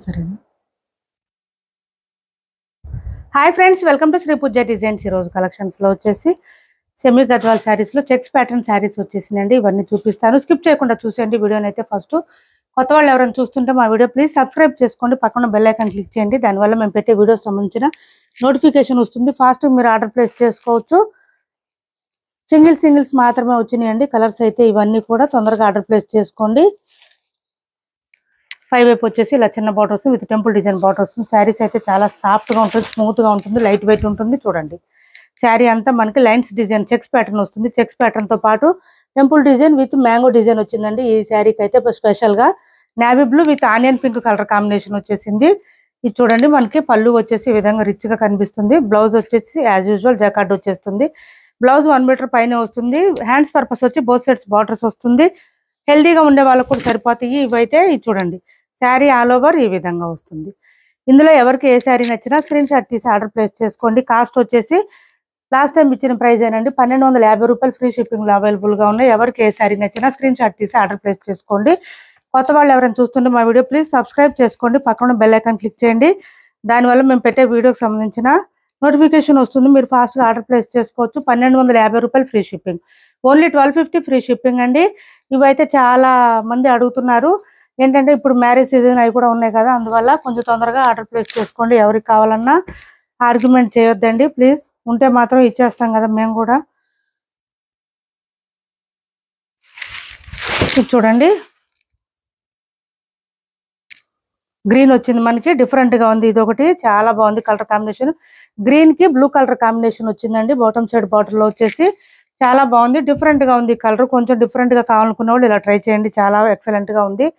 సరే. Hi friends, welcome to Shri Pooja designs. ఈరోజు కలెక్షన్స్లో వచ్చేసి సెమీ గద్వాల్ శారీస్లో చెక్స్ ప్యాటర్న్ శారీస్ వచ్చేసిందండి. ఇవన్నీ చూపిస్తాను, స్కిప్ చేయకుండా చూసేయండి వీడియోని. అయితే ఫస్ట్ కొత్త వాళ్ళు ఎవరైనా చూస్తుంటే మా వీడియో ప్లీజ్ సబ్స్క్రైబ్ చేసుకోండి, పక్కన బెల్ ఐకాన్ క్లిక్ చేయండి. దానివల్ల మేము పెట్టే వీడియోస్ సంబంధించిన నోటిఫికేషన్ వస్తుంది. ఫాస్ట్ మీరు ఆర్డర్ ప్లేస్ చేసుకోవచ్చు. సింగిల్స్ మాత్రమే వచ్చినాయండి. కలర్స్ అయితే ఇవన్నీ కూడా తొందరగా ఆర్డర్ ప్లేస్ చేసుకోండి. పై వైపు వచ్చేసి ఇలా చిన్న బార్డర్ వస్తుంది, విత్ టెంపుల్ డిజైన్ బార్డర్ వస్తుంది. శారీస్ అయితే చాలా సాఫ్ట్గా ఉంటుంది, స్మూత్గా ఉంటుంది, లైట్ వెయిట్ ఉంటుంది. చూడండి, శారీ అంతా మనకి లైన్స్ డిజైన్ చెక్స్ ప్యాటర్న్ వస్తుంది. చెక్స్ ప్యాటర్న్తో పాటు temple design with mango design వచ్చిందండి. ఈ శారీకి అయితే స్పెషల్గా navy blue with onion pink colour combination వచ్చేసింది. ఇది చూడండి, మనకి పళ్ళు వచ్చేసి ఈ విధంగా రిచ్గా కనిపిస్తుంది. బ్లౌజ్ వచ్చేసి యాజ్ యూజువల్ జకార్డ్ వచ్చేస్తుంది. బ్లౌజ్ 1 మీటర్ పైన వస్తుంది. హ్యాండ్స్ పర్పస్ వచ్చి బోత్ సైడ్స్ బార్డర్స్ వస్తుంది. హెల్దీగా ఉండే వాళ్ళకు కూడా సరిపోతాయి ఇవైతే. ఇది చూడండి, శారీ ఆల్ ఓవర్ ఈ విధంగా వస్తుంది. ఇందులో ఎవరికి ఏ శారీ నచ్చినా స్క్రీన్ షాట్ తీసి ఆర్డర్ ప్లేస్ చేసుకోండి. కాస్ట్ వచ్చేసి లాస్ట్ టైం ఇచ్చిన ప్రైస్ ఏనండి, 1250 రూపాయలు. ఫ్రీ షిప్పింగ్లో అవైలబుల్గా ఉన్నాయి. ఎవరికి ఏ శారీ నచ్చినా స్క్రీన్ షాట్ తీసి ఆర్డర్ ప్లేస్ చేసుకోండి. కొత్త వాళ్ళు ఎవరైనా చూస్తుంటే మా వీడియో ప్లీజ్ సబ్స్క్రైబ్ చేసుకోండి, పక్కన బెల్ ఐకాన్ క్లిక్ చేయండి. దానివల్ల మేము పెట్టే వీడియోకి సంబంధించిన నోటిఫికేషన్ వస్తుంది. మీరు ఫాస్ట్గా ఆర్డర్ ప్లేస్ చేసుకోవచ్చు. 1250 రూపాయలు free shipping, only 1250 free shipping అండి. ఇవైతే చాలా మంది అడుగుతున్నారు. ఏంటంటే ఇప్పుడు మ్యారేజ్ సీజన్ అవి కూడా ఉన్నాయి కదా, అందువల్ల కొంచెం తొందరగా ఆర్డర్ ప్లేస్ చేసుకోండి. ఎవరికి కావాలన్నా ఆర్గ్యుమెంట్ చేయొద్దండి ప్లీజ్. ఉంటే మాత్రం ఇచ్చేస్తాం కదా మేము కూడా. ఇది చూడండి, గ్రీన్ వచ్చింది మనకి, డిఫరెంట్ గా ఉంది. ఇది ఒకటి చాలా బాగుంది కలర్ కాంబినేషన్. గ్రీన్ కి బ్లూ కలర్ కాంబినేషన్ వచ్చిందండి. బాటమ్ సైడ్ బార్డర్ లో వచ్చేసి చాలా బాగుంది, డిఫరెంట్ గా ఉంది కలర్. కొంచెం డిఫరెంట్ గా కావాలనుకున్న వాళ్ళు ఇలా ట్రై చేయండి, చాలా ఎక్సలెంట్ గా ఉంది.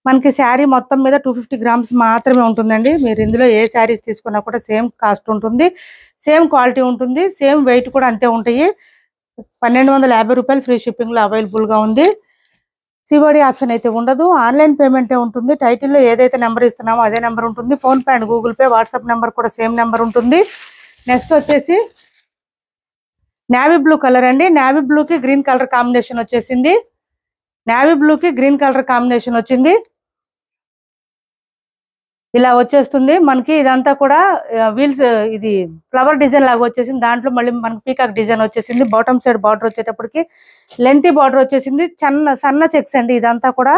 మనకి శారీ మొత్తం మీద 250 గ్రామ్స్ మాత్రమే ఉంటుందండి. మీరు ఇందులో ఏ శారీస్ తీసుకున్నా కూడా సేమ్ కాస్ట్ ఉంటుంది, సేమ్ క్వాలిటీ ఉంటుంది, సేమ్ వెయిట్ కూడా అంతే ఉంటాయి. 1250 రూపాయలు ఫ్రీ షిప్పింగ్లో అవైలబుల్గా ఉంది. సిఓడి ఆప్షన్ అయితే ఉండదు, ఆన్లైన్ పేమెంటే ఉంటుంది. టైటిల్లో ఏదైతే నెంబర్ ఇస్తున్నామో అదే నెంబర్ ఉంటుంది. PhonePe and Google pay, WhatsApp number కూడా సేమ్ నెంబర్ ఉంటుంది. నెక్స్ట్ వచ్చేసి నేవీ బ్లూ కలర్ అండి. నేవీ బ్లూకి గ్రీన్ కలర్ కాంబినేషన్ వచ్చేసింది. నేవీ బ్లూకి గ్రీన్ కలర్ కాంబినేషన్ వచ్చింది. ఇలా వచ్చేస్తుంది మనకి. ఇదంతా కూడా వీల్స్, ఇది ఫ్లవర్ డిజైన్ లాగా వచ్చేసింది. దాంట్లో మళ్ళీ మనకి పీకాక్ డిజైన్ వచ్చేసింది. బాటమ్ సైడ్ బార్డర్ వచ్చేటప్పటికి లెంతీ బార్డర్ వచ్చేసింది. సన్న చెక్స్ అండి. ఇదంతా కూడా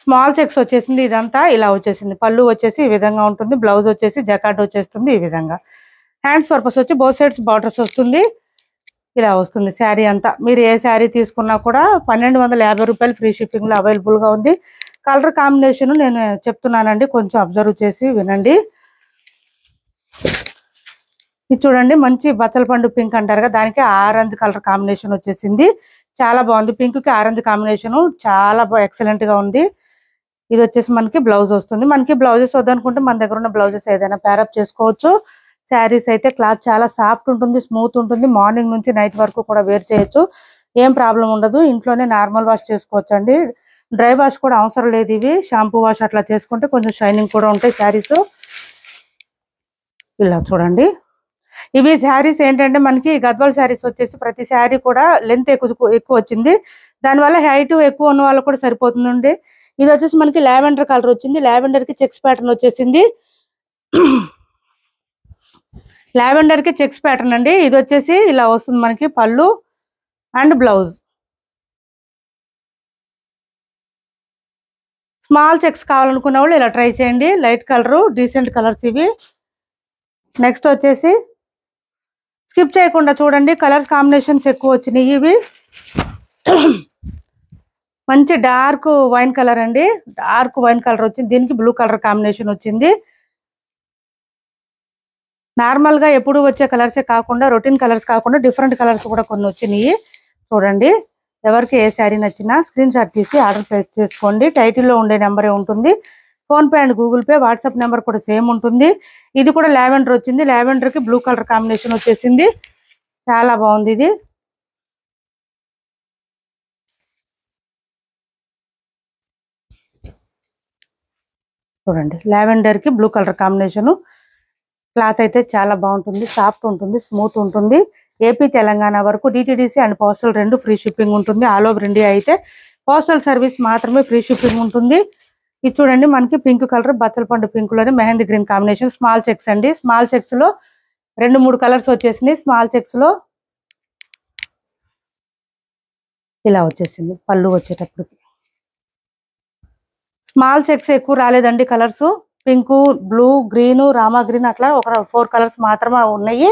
స్మాల్ చెక్స్ వచ్చేసింది. ఇదంతా ఇలా వచ్చేసింది. పళ్ళు వచ్చేసి ఈ విధంగా ఉంటుంది. బ్లౌజ్ వచ్చేసి జకార్డ్ వచ్చేస్తుంది ఈ విధంగా. హ్యాండ్స్ పర్పస్ వచ్చి బోత్ సైడ్స్ బార్డర్స్ వస్తుంది. ఇలా వస్తుంది శారీ అంతా. మీరు ఏ శారీ తీసుకున్నా కూడా 1250 రూపాయలు ఫ్రీ షిప్పింగ్లో అవైలబుల్గా ఉంది. కలర్ కాంబినేషన్ నేను చెప్తున్నానండి, కొంచెం అబ్జర్వ్ చేసి వినండి. ఇది చూడండి, మంచి బచ్చల పండు పింక్ అంటారు కదా, దానికి ఆరెంజ్ కలర్ కాంబినేషన్ వచ్చేసింది. చాలా బాగుంది. పింక్కి ఆరెంజ్ కాంబినేషన్ చాలా ఎక్సలెంట్ గా ఉంది. ఇది వచ్చేసి మనకి బ్లౌజ్ వస్తుంది. మనకి బ్లౌజెస్ వద్దనుకుంటే మన దగ్గర ఉన్న బ్లౌజెస్ ఏదైనా ప్యారప్ చేసుకోవచ్చు. శారీస్ అయితే క్లాత్ చాలా సాఫ్ట్ ఉంటుంది, స్మూత్ ఉంటుంది. మార్నింగ్ నుంచి నైట్ వరకు కూడా వేర్ చేయొచ్చు, ఏం ప్రాబ్లం ఉండదు. ఇంట్లోనే నార్మల్ వాష్ చేసుకోవచ్చు అండి, డ్రై వాష్ కూడా అవసరం లేదు. ఇవి షాంపూ వాష్ అట్లా చేసుకుంటే కొంచెం షైనింగ్ కూడా ఉంటాయి శారీస్. ఇలా చూడండి, ఇవి శారీస్ ఏంటంటే మనకి గద్వాల్ శారీస్ వచ్చేసి ప్రతి శారీ కూడా లెంత్ ఎక్కువ వచ్చింది. దానివల్ల హైట్ ఎక్కువ ఉన్న వాళ్ళకి కూడా సరిపోతుందండి. ఇది వచ్చేసి మనకి లావెండర్ కలర్ వచ్చింది. లావెండర్ కి చెక్స్ ప్యాటర్న్ వచ్చేసింది. లావెండర్ కి చెక్స్ ప్యాటర్న్ అండి. ఇది వచ్చేసి ఇలా వస్తుంది మనకి పళ్ళు అండ్ బ్లౌజ్. స్మాల్ చెక్స్ కావాలనుకున్న వాళ్ళు ఇలా ట్రై చేయండి. లైట్ కలరు, డీసెంట్ కలర్స్ ఇవి. నెక్స్ట్ వచ్చేసి స్కిప్ చేయకుండా చూడండి, కలర్స్ కాంబినేషన్స్ ఎక్కువ వచ్చినాయి. ఇవి మంచి డార్క్ వైన్ కలర్ అండి. డార్క్ వైన్ కలర్ వచ్చింది. దీనికి బ్లూ కలర్ కాంబినేషన్ వచ్చింది. నార్మల్గా ఎప్పుడు వచ్చే కలర్సే కాకుండా, రొటీన్ కలర్స్ కాకుండా డిఫరెంట్ కలర్స్ కూడా కొన్ని వచ్చినాయి. చూడండి, ఎవరికి ఏ శారీ నచ్చినా స్క్రీన్ షాట్ తీసి ఆర్డర్ ప్లేస్ చేసుకోండి. టైటిల్లో ఉండే నెంబరే ఉంటుంది. PhonePe and Google pay, WhatsApp number కూడా సేమ్ ఉంటుంది. ఇది కూడా లావెండర్ వచ్చింది. లావెండర్కి బ్లూ కలర్ కాంబినేషన్ వచ్చేసింది. చాలా బాగుంది ఇది. చూడండి, లావెండర్కి బ్లూ కలర్ కాంబినేషను. క్లాత్ అయితే చాలా బాగుంటుంది, సాఫ్ట్ ఉంటుంది, స్మూత్ ఉంటుంది. ఏపీ తెలంగాణ వరకు DTDC and postal 2 free shipping ఉంటుంది. ఆల్ ఓవర్ ఇండియా అయితే పోస్టల్ సర్వీస్ మాత్రమే ఫ్రీ షిప్పింగ్ ఉంటుంది. ఇది చూడండి మనకి పింక్ కలర్ బచ్చల పండు పింక్ లోనే mehndi green combination small checks అండి. స్మాల్ చెక్స్ లో 2-3 కలర్స్ వచ్చేసినాయి. స్మాల్ చెక్స్ లో ఇలా వచ్చేసింది పళ్ళు వచ్చేటప్పటికి. స్మాల్ చెక్స్ ఎక్కువ రాలేదండి colours. Pink, blue, green, Rama green అట్లా ఒక 4 కలర్స్ మాత్రమే ఉన్నాయి.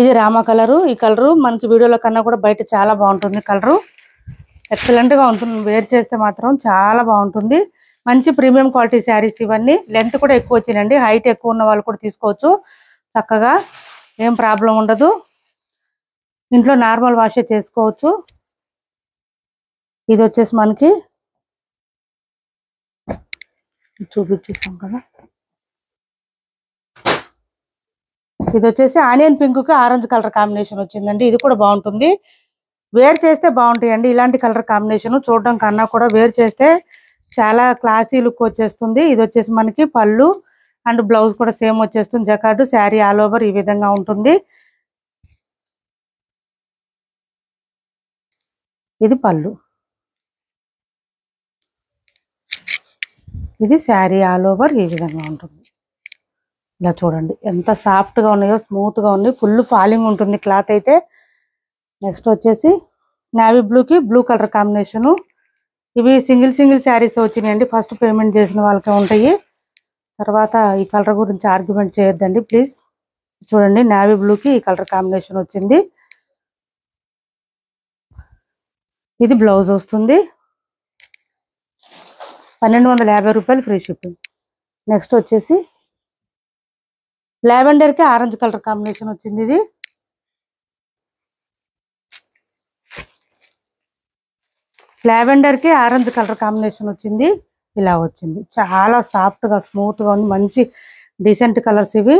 ఇది రామా కలరు. ఈ కలరు మనకి వీడియోలో కన్నా కూడా బయట చాలా బాగుంటుంది. కలరు ఎక్సలెంట్ గా ఉంటుంది. వేర్ చేస్తే మాత్రం చాలా బాగుంటుంది. మంచి ప్రీమియం క్వాలిటీ శారీస్ ఇవన్నీ. లెంత్ కూడా ఎక్కువ వచ్చిందండి. హైట్ ఎక్కువ ఉన్న వాళ్ళు కూడా తీసుకోవచ్చు చక్కగా, ఏం ప్రాబ్లం ఉండదు. ఇంట్లో నార్మల్ వాషే చేసుకోవచ్చు. ఇది వచ్చేసి మనకి చూపించేసాం కదా. ఇది వచ్చేసి ఆనియన్ పింక్ కి ఆరెంజ్ కలర్ కాంబినేషన్ వచ్చిందండి. ఇది కూడా బాగుంటుంది. వేర్ చేస్తే బాగుంటాయండి ఇలాంటి కలర్ కాంబినేషన్. చూడడం కన్నా కూడా వేర్ చేస్తే చాలా క్లాసీ లుక్ వచ్చేస్తుంది. ఇది వచ్చేసి మనకి పళ్ళు అండ్ బ్లౌజ్ కూడా సేమ్ వచ్చేస్తుంది. జకార్డు శారీ ఆల్ ఓవర్ ఈ విధంగా ఉంటుంది. ఇది పళ్ళు, ఇది శారీ ఆల్ ఓవర్ ఈ విధంగా ఉంటుంది. ఇలా చూడండి ఎంత సాఫ్ట్ గా ఉన్నాయో, స్మూత్ గా ఉన్నాయి. ఫుల్ ఫాలింగ్ ఉంటుంది క్లాత్ అయితే. నెక్స్ట్ వచ్చేసి నేవీ బ్లూ కి బ్లూ కలర్ కాంబినేషన్. ఇవి సింగిల్ శారీస్ వచ్చినాయండి. ఫస్ట్ పేమెంట్ చేసిన వాళ్ళకే ఉంటాయి. తర్వాత ఈ కలర్ గురించి ఆర్గ్యుమెంట్ చేయొద్దండి ప్లీజ్. చూడండి నేవీ బ్లూ కి ఈ కలర్ కాంబినేషన్ వచ్చింది. ఇది బ్లౌజ్ వస్తుంది. 1250 రూపాయలు ఫ్రీ షిప్పింగ్. నెక్స్ట్ వచ్చేసి లావెండర్ కి ఆరెంజ్ కలర్ కాంబినేషన్ వచ్చింది. ఇది లావెండర్ కి ఆరెంజ్ కలర్ కాంబినేషన్ వచ్చింది. ఇలా వచ్చింది. చాలా సాఫ్ట్ గా స్మూత్ గా ఉంది. మంచి డీసెంట్ కలర్స్ ఇవి.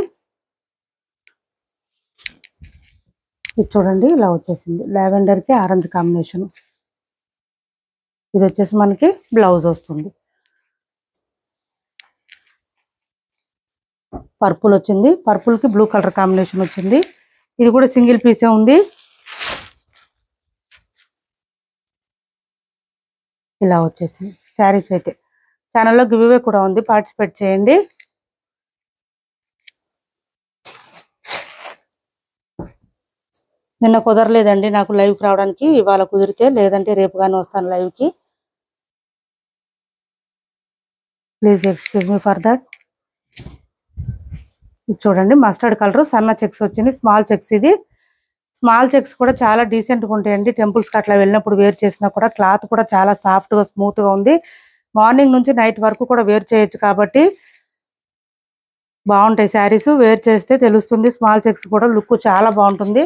ఇది చూడండి ఇలా వచ్చేసింది లావెండర్ కి ఆరెంజ్ కాంబినేషన్. ఇది వచ్చేసి మనకి బ్లౌజ్ వస్తుంది. పర్పుల్ వచ్చింది. పర్పుల్ కి బ్లూ కలర్ కాంబినేషన్ వచ్చింది. ఇది కూడా సింగిల్ పీసే ఉంది. ఇలా వచ్చేసింది శారీస్ అయితే. ఛానల్లో గివ్ అవే కూడా ఉంది, పార్టిసిపేట్ చేయండి. నిన్న కుదరలేదండి నాకు లైవ్కి రావడానికి. ఇవాళ కుదిరితే, లేదంటే రేపు కానీ వస్తాను లైవ్కి. Please excuse me for that. ఇది చూడండి మస్టర్డ్ కలర్ సన్న చెక్స్ వచ్చింది. Small checks. ఇది స్మాల్ చెక్స్ కూడా చాలా డీసెంట్గా ఉంటాయండి. టెంపుల్స్కి అట్లా వెళ్ళినప్పుడు వేర్ చేసినా కూడా క్లాత్ కూడా చాలా సాఫ్ట్గా స్మూత్గా ఉంది. మార్నింగ్ నుంచి నైట్ వరకు కూడా వేర్ చేయొచ్చు కాబట్టి బాగుంటాయి శారీస్. వేర్ చేస్తే తెలుస్తుంది. స్మాల్ చెక్స్ కూడా లుక్ చాలా బాగుంటుంది.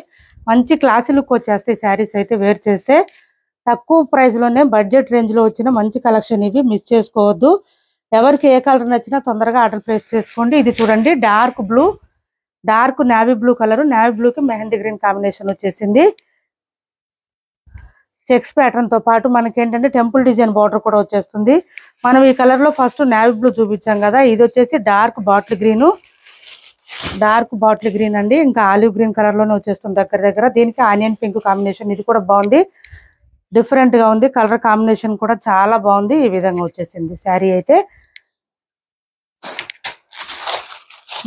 మంచి క్లాసీ లుక్ వచ్చేస్తాయి శారీస్ అయితే వేర్ చేస్తే. తక్కువ ప్రైస్లోనే బడ్జెట్ రేంజ్లో వచ్చిన మంచి కలెక్షన్ ఇవి. మిస్ చేసుకోవద్దు. ఎవరికి ఏ కలర్ నచ్చినా తొందరగా ఆర్డర్ ప్లేస్ చేసుకోండి. ఇది చూడండి dark blue, dark navy blue colour. Navy బ్లూకి మెహందీ గ్రీన్ కాంబినేషన్ వచ్చేసింది. చెక్స్ ప్యాటర్న్ తో పాటు మనకి ఏంటంటే టెంపుల్ డిజైన్ బార్డర్ కూడా వచ్చేస్తుంది. మనం ఈ కలర్ లో ఫస్ట్ నేవీ బ్లూ చూపించాం కదా. ఇది వచ్చేసి డార్క్ బాటిల్ గ్రీన్ అండి. ఇంకా ఆలివ్ గ్రీన్ కలర్ లోనే వచ్చేస్తుంది దగ్గర. దీనికి ఆనియన్ పింక్ కాంబినేషన్. ఇది కూడా బాగుంది, డిఫరెంట్ గా ఉంది. కలర్ కాంబినేషన్ కూడా చాలా బాగుంది. ఈ విధంగా వచ్చేసింది శారీ అయితే.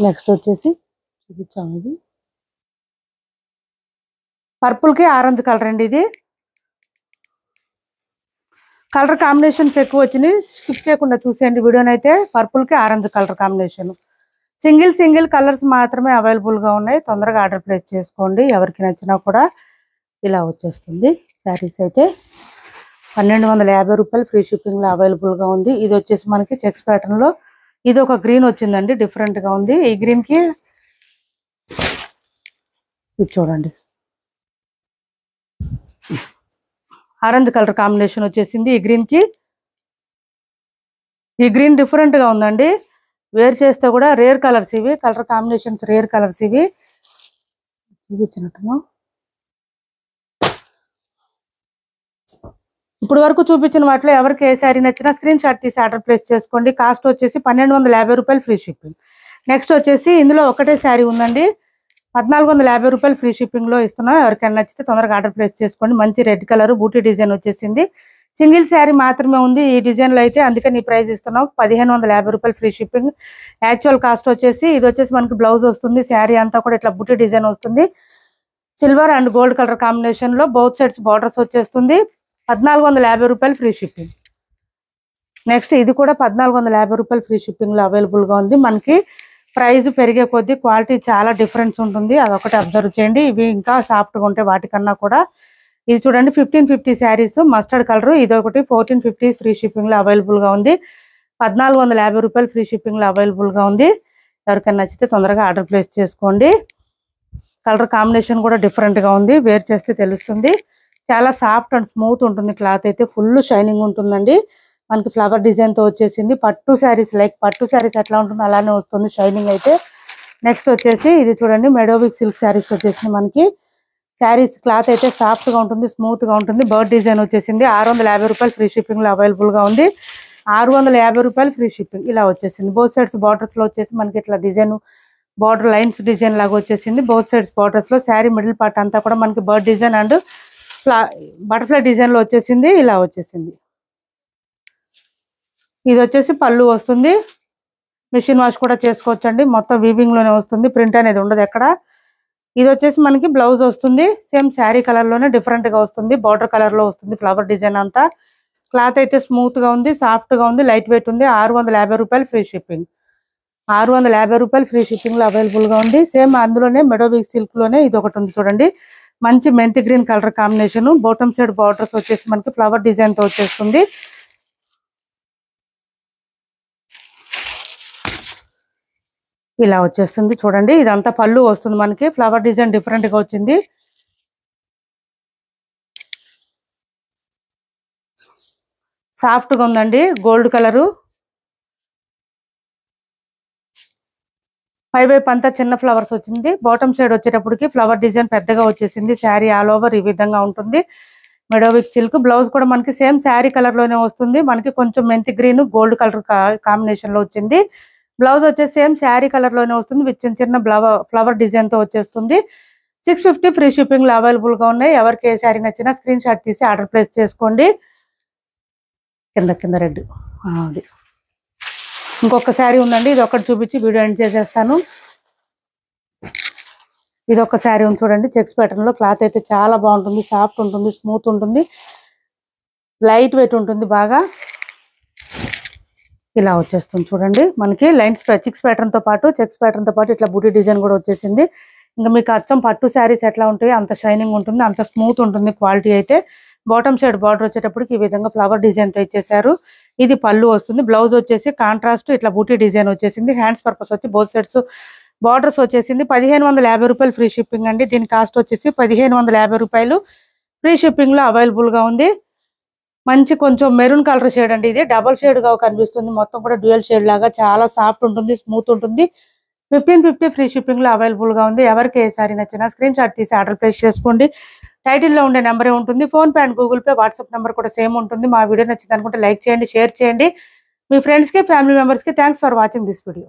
నెక్స్ట్ వచ్చేసి చూపించాము ఇది పర్పుల్ కి ఆరెంజ్ కలర్ అండి. ఇది కలర్ కాంబినేషన్స్ ఎక్కువ వచ్చినాయి. స్కిప్ చేయకుండా చూసేయండి వీడియోనైతే. పర్పుల్ కి orange colour combination. Single colours మాత్రమే అవైలబుల్ గా ఉన్నాయి. తొందరగా ఆర్డర్ ప్లేస్ చేసుకోండి. ఎవరికి నచ్చినా కూడా ఇలా వచ్చేస్తుంది శారీస్ అయితే. 1250 రూపాయలు ఫ్రీ షిప్పింగ్ లో అవైలబుల్ గా ఉంది. ఇది వచ్చేసి మనకి చెక్స్ ప్యాటర్న్ లో ఇది ఒక గ్రీన్ వచ్చిందండి, డిఫరెంట్ గా ఉంది. ఈ గ్రీన్ కి ఇది చూడండి ఆరెంజ్ కలర్ కాంబినేషన్ వచ్చేసింది. ఈ గ్రీన్ కి ఈ గ్రీన్ డిఫరెంట్ గా ఉందండి. వేర్ చేస్తే కూడా రేర్ కలర్స్ ఇవి. కలర్ కాంబినేషన్స్ రేర్ కలర్స్ ఇవి. చూపించినట్టుగా ఇప్పుడు వరకు చూపించిన వాటిలో ఎవరికి ఏ శారీ నచ్చినా స్క్రీన్ షాట్ తీసి ఆర్డర్ ప్లేస్ చేసుకోండి. కాస్ట్ వచ్చేసి 1250 రూపాయలు ఫ్రీ షిప్పింగ్. నెక్స్ట్ వచ్చేసి ఇందులో ఒకటే శారీ ఉందండి. 1450 రూపాయలు ఫ్రీ షిప్పింగ్ లో ఇస్తున్నాం. ఎవరికైనా నచ్చితే తొందరగా ఆర్డర్ ప్లేస్ చేసుకోండి. మంచి రెడ్ కలర్ బూటీ డిజైన్ వచ్చేసింది. సింగిల్ శారీ మాత్రమే ఉంది ఈ డిజైన్ లో అయితే, అందుకని ఈ ప్రైస్ ఇస్తున్నాం. 1550 రూపాయలు ఫ్రీ షిప్పింగ్. యాక్చువల్ కాస్ట్ వచ్చేసి ఇది వచ్చేసి మనకి బ్లౌజ్ వస్తుంది. శారీ అంతా కూడా ఇట్లా బూటీ డిజైన్ వస్తుంది. Silver and gold colour combination లో బౌత్ సైడ్స్ బార్డర్స్ వచ్చేస్తుంది. 1450 రూపాయలు ఫ్రీ షిప్పింగ్. నెక్స్ట్ ఇది కూడా 1450 రూపాయలు ఫ్రీ షిప్పింగ్ లో అవైలబుల్ గా ఉంది. మనకి ప్రైస్ పెరిగే కొద్దీ క్వాలిటీ చాలా డిఫరెన్స్ ఉంటుంది, అదొకటి అబ్జర్వ్ చేయండి. ఇవి ఇంకా సాఫ్ట్ గా ఉంటాయి వాటికన్నా కూడా. ఇది చూడండి 1550 శారీస్ మస్టర్డ్ కలర్, ఇది ఒకటి 1450 ఫ్రీ షిప్పింగ్ లో అవైలబుల్ గా ఉంది. 1450 రూపాయలు ఫ్రీ షిప్పింగ్ లో అవైలబుల్ గా ఉంది. ఎవరికైనా నచ్చితే తొందరగా ఆర్డర్ ప్లేస్ చేసుకోండి. కలర్ కాంబినేషన్ కూడా డిఫరెంట్ గా ఉంది, వేర్ చేస్తే తెలుస్తుంది. చాలా సాఫ్ట్ అండ్ స్మూత్ ఉంటుంది. క్లాత్ అయితే ఫుల్ షైనింగ్ ఉంటుందండి. మనకి ఫ్లవర్ డిజైన్ తో వచ్చేసింది. పట్టు శారీస్ లైక్ పట్టు శారీస్ ఎట్లా ఉంటుందో అలానే వస్తుంది షైనింగ్ అయితే. నెక్స్ట్ వచ్చేసి ఇది చూడండి మెడోవిక్ సిల్క్ శారీస్ వచ్చేసింది. మనకి శారీస్ క్లాత్ అయితే సాఫ్ట్ గా ఉంటుంది, స్మూత్ గా ఉంటుంది. బర్డ్ డిజైన్ వచ్చేసింది. 650 రూపాయలు ఫ్రీ షిప్పింగ్ లో అవైలబుల్ గా ఉంది. 650 రూపాయలు ఫ్రీ షిప్పింగ్ ఇలా వచ్చేసింది. బోత్ సైడ్స్ బార్డర్స్ లో వచ్చేసి మనకి ఇట్లా డిజైన్ బార్డర్ లైన్స్ డిజైన్ లాగా వచ్చేసింది. బోత్ సైడ్స్ బార్డర్స్ లో శారీ మిడిల్ పార్ట్ అంతా కూడా మనకి bird design and butterfly design లో వచ్చేసింది. ఇలా వచ్చేసింది. ఇది వచ్చేసి పళ్ళు వస్తుంది. మిషన్ వాష్ కూడా చేసుకోవచ్చండి. మొత్తం వీవింగ్ లోనే వస్తుంది, ప్రింట్ అనేది ఉండదు ఎక్కడ. ఇది వచ్చేసి మనకి బ్లౌజ్ వస్తుంది. సేమ్ శారీ కలర్ లోనే డిఫరెంట్ గా వస్తుంది. బార్డర్ కలర్ లో వస్తుంది ఫ్లవర్ డిజైన్ అంతా. క్లాత్ అయితే స్మూత్ గా ఉంది, సాఫ్ట్ గా ఉంది, లైట్ వెయిట్ ఉంది. 650 రూపాయలు ఫ్రీ షిప్పింగ్. 650 రూపాయలు ఫ్రీ షిప్పింగ్ లో అవైలబుల్ గా ఉంది. సేమ్ అందులోనే మెడోవిక్ సిల్క్ లోనే ఇది ఒకటి ఉంది చూడండి. మంచి మెంతి green colour combination. Bottom side borders వచ్చేసి మనకి ఫ్లవర్ డిజైన్ తో వచ్చేస్తుంది. ఇలా వచ్చేస్తుంది చూడండి. ఇదంతా పళ్ళు వస్తుంది మనకి. ఫ్లవర్ డిజైన్ డిఫరెంట్ గా వచ్చింది. సాఫ్ట్ గా ఉందండి. Gold colour. పై వైపు అంతా చిన్న ఫ్లవర్స్ వచ్చింది. బాటమ్ సైడ్ వచ్చేటప్పటికి ఫ్లవర్ డిజైన్ పెద్దగా వచ్చేసింది. శారీ ఆల్ ఓవర్ ఈ విధంగా ఉంటుంది. మెడోవిక్ సిల్క్. బ్లౌజ్ కూడా మనకి సేమ్ శారీ కలర్ లోనే వస్తుంది. మనకి కొంచెం మెంతి గ్రీన్ గోల్డ్ కలర్ కాంబినేషన్ లో వచ్చింది. బ్లౌజ్ వచ్చేసి సేమ్ శారీ కలర్ లోనే వస్తుంది విత్ చిన్న చిన్న ఫ్లవర్ డిజైన్ తో వచ్చేస్తుంది. 650 ఫ్రీ షిప్పింగ్ లో అవైలబుల్ గా ఉన్నాయి. ఎవరికి ఏ శారీ నచ్చినా స్క్రీన్ షాట్ తీసి ఆర్డర్ ప్లేస్ చేసుకోండి. కింద కింద రెడ్ అది ఇంకొక శారీ ఉందండి. ఇది ఒకటి చూపించి వీడియో ఎండ్ చేసేస్తాను. ఇది ఒక శారీ ఉంది చూడండి చెక్స్ ప్యాటర్న్ లో. క్లాత్ అయితే చాలా బాగుంటుంది, సాఫ్ట్ ఉంటుంది, స్మూత్ ఉంటుంది, లైట్ వెయిట్ ఉంటుంది బాగా. ఇలా వచ్చేస్తుంది చూడండి. మనకి లైన్స్ చెక్స్ ప్యాటర్న్ తో పాటు ఇట్లా బూటీ డిజైన్ కూడా వచ్చేసింది. ఇంకా మీకు అచ్చం పట్టు శారీస్ ఎట్లా ఉంటాయి అంత షైనింగ్ ఉంటుంది, అంత స్మూత్ ఉంటుంది క్వాలిటీ అయితే. బాటమ్ సైడ్ బార్డర్ వచ్చేటప్పటికి ఈ విధంగా ఫ్లవర్ డిజైన్ తో ఇచ్చేసారు. ఇది పళ్ళు వస్తుంది. బ్లౌజ్ వచ్చేసి కాంట్రాస్ట్ ఇట్లా బూటీ డిజైన్ వచ్చేసింది. హ్యాండ్స్ పర్పస్ వచ్చి బోత్ సైడ్స్ బార్డర్స్ వచ్చేసింది. 1550 రూపాయలు ఫ్రీ షిప్పింగ్ అండి. దీని కాస్ట్ వచ్చేసి 1550 రూపాయలు ఫ్రీ షిప్పింగ్ లో అవైలబుల్ గా ఉంది. మంచి కొంచెం మెరూన్ కలర్ షేడ్ అండి. ఇది డబల్ షేడ్ గా కనిపిస్తుంది. మొత్తం కూడా డ్యూయల్ షేడ్ లాగా చాలా సాఫ్ట్ ఉంటుంది, స్మూత్ ఉంటుంది. 1550 ఫ్రీ షిప్పింగ్ లో అవైలబుల్ గా ఉంది. ఎవరికి ఏ సారీ నచ్చినా స్క్రీన్ షాట్ తీసి ఆర్డర్ ప్లేస్ చేసుకోండి. టైటిల్లో ఉండే నెంబరే ఉంటుంది. Phone pay and Google pay WhatsApp number కూడా సేమ్ ఉంటుంది. మా వీడియో నచ్చింది అనుకుంటే లైక్ చేయండి, షేర్ చేయండి. మీ ఫ్రెండ్స్ కి ఫ్యామిలీ మెంబర్స్ కి. Thanks for watching this video.